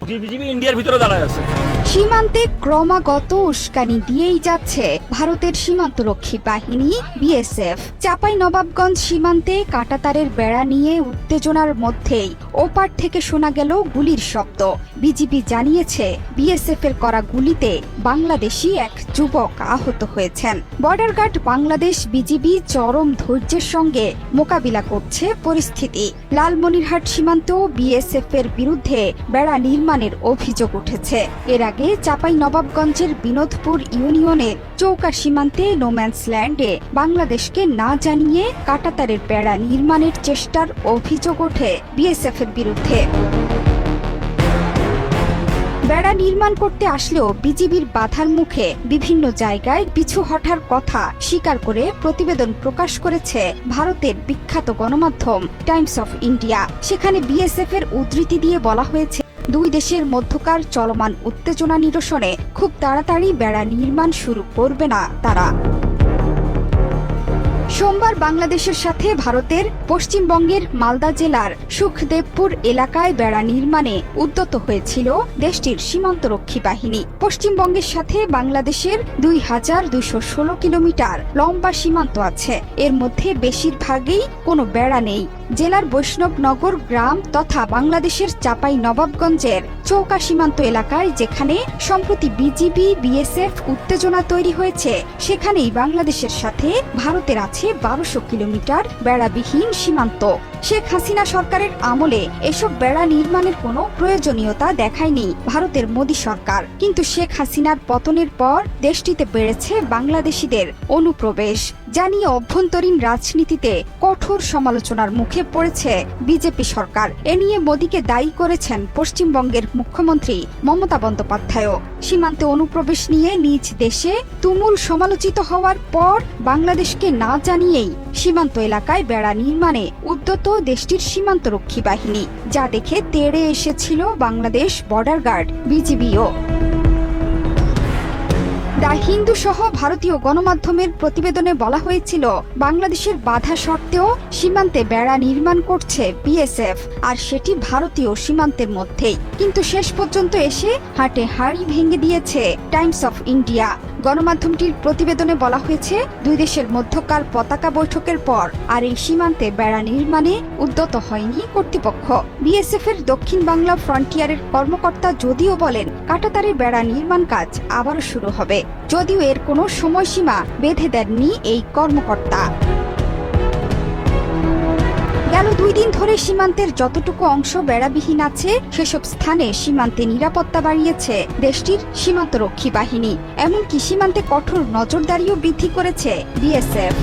BGB ইন্ডিয়ার ভিতরে দাঁড়ায় আছে। সীমান্তে ক্রমাগত উস্কানি দিয়েই যাচ্ছে ভারতের সীমান্তরক্ষী বাহিনী বিএসএফ। চাঁপাইনবাবগঞ্জ সীমান্তে কাঁটাতারের বেড়া নিয়ে উত্তেজনার মধ্যেই ওপার থেকে শোনা গেল গুলির শব্দ। বিজিবি জানিয়েছে বিএসএফ এর করা গুলিতে বাংলাদেশি এক যুবক আহত হয়েছেন। বর্ডার গার্ড বাংলাদেশ বিজিবি চরম ধৈর্যের সঙ্গে মোকাবিলা করছে পরিস্থিতি। লালমনিরহাট সীমান্তেও বিএসএফ এর বিরুদ্ধে বেড়া নির্মাণের অভিযোগ উঠেছে। এর আগে চাঁপাইনবাবগঞ্জের বিনোদপুর ইউনিয়নের চৌকা সীমান্তে নোম্যান্স ল্যান্ডে বাংলাদেশকে না জানিয়ে কাঁটাতারের বেড়া নির্মাণের চেষ্টার অভিযোগ ওঠে বিএসএফ এর বিরুদ্ধে। বেড়া নির্মাণ করতে আসলেও বিজিবির বাধার মুখে বিভিন্ন জায়গায় পিছু হঠার কথা স্বীকার করে প্রতিবেদন প্রকাশ করেছে ভারতের বিখ্যাত গণমাধ্যম টাইমস অফ ইন্ডিয়া। সেখানে বিএসএফ এর উদ্ধৃতি দিয়ে বলা হয়েছে, দুই দেশের মধ্যকার চলমান উত্তেজনা নিরসনে খুব তাড়াতাড়ি বেড়া নির্মাণ শুরু করবে না তারা। সোমবার বাংলাদেশের সাথে ভারতের পশ্চিমবঙ্গের মালদা জেলার সুখদেবপুর এলাকায় বেড়া নির্মাণে উদ্যত হয়েছিল দেশটির সীমান্তরক্ষী বাহিনী। পশ্চিমবঙ্গের সাথে বাংলাদেশের 2216 কিলোমিটার লম্বা সীমান্ত আছে। এর মধ্যে বেশিরভাগই কোনো বেড়া নেই। জেলার বৈষ্ণবনগর গ্রাম তথা বাংলাদেশের চাঁপাইনবাবগঞ্জের চৌকা সীমান্ত এলাকায় যেখানে সম্প্রতি বিজিবি বিএসএফ উত্তেজনা তৈরি হয়েছে, সেখানেই বাংলাদেশের সাথে ভারতের আছে 1200 কিলোমিটার বেড়াবিহীন সীমান্ত। শেখ হাসিনা সরকারের আমলে এসব বেড়া নির্মাণের কোনো প্রয়োজনীয়তা দেখায়নি ভারতের মোদী সরকার। কিন্তু শেখ হাসিনার পতনের পর দেশটিতে বেড়েছে বাংলাদেশিদের অনুপ্রবেশ, যা নিয়ে অভ্যন্তরীণ রাজনীতিতে কঠোর সমালোচনার মুখে পড়েছে বিজেপি সরকার। এ নিয়ে মোদীকে দায়ী করেছেন পশ্চিমবঙ্গের মুখ্যমন্ত্রী মমতা বন্দ্যোপাধ্যায়ও। সীমান্তে অনুপ্রবেশ নিয়ে নিজ দেশে তুমুল সমালোচিত হওয়ার পর বাংলাদেশকে না জানিয়েই সীমান্ত এলাকায় বেড়া নির্মাণে উদ্যত দেশটির সীমান্তরক্ষী বাহিনী, যা দেখে তেড়ে এসেছিল বাংলাদেশ বর্ডার গার্ড বিজিবিও। দ্য হিন্দু সহ ভারতীয় গণমাধ্যমের প্রতিবেদনে বলা হয়েছিল, বাংলাদেশের বাধা সত্ত্বেও সীমান্তে বেড়া নির্মাণ করছে বিএসএফ, আর সেটি ভারতীয় সীমান্তের মধ্যেই। কিন্তু শেষ পর্যন্ত এসে হাটে হাড়ি ভেঙে দিয়েছে টাইমস অফ ইন্ডিয়া। গণমাধ্যমটির প্রতিবেদনে বলা হয়েছে, দুই দেশের মধ্যকার পতাকা বৈঠকের পর আর এই সীমান্তে বেড়া নির্মাণে উদ্যত হয়নি কর্তৃপক্ষ। বিএসএফ এর দক্ষিণ বাংলা ফ্রন্টিয়ারের কর্মকর্তা যদিও বলেন, কাঁটাতারের বেড়া নির্মাণ কাজ আবারও শুরু হবে, যদিও এর কোনো সময়সীমা বেঁধে দেননি এই কর্মকর্তা। গেল 2 দিন ধরে সীমান্তের যতটুকু অংশ বেড়াবিহীন আছে সেসব স্থানে সীমান্তে নিরাপত্তা বাড়িয়েছে দেশটির সীমান্তরক্ষী বাহিনী। এমনকি সীমান্তে কঠোর নজরদারিও বৃদ্ধি করেছে বিএসএফ।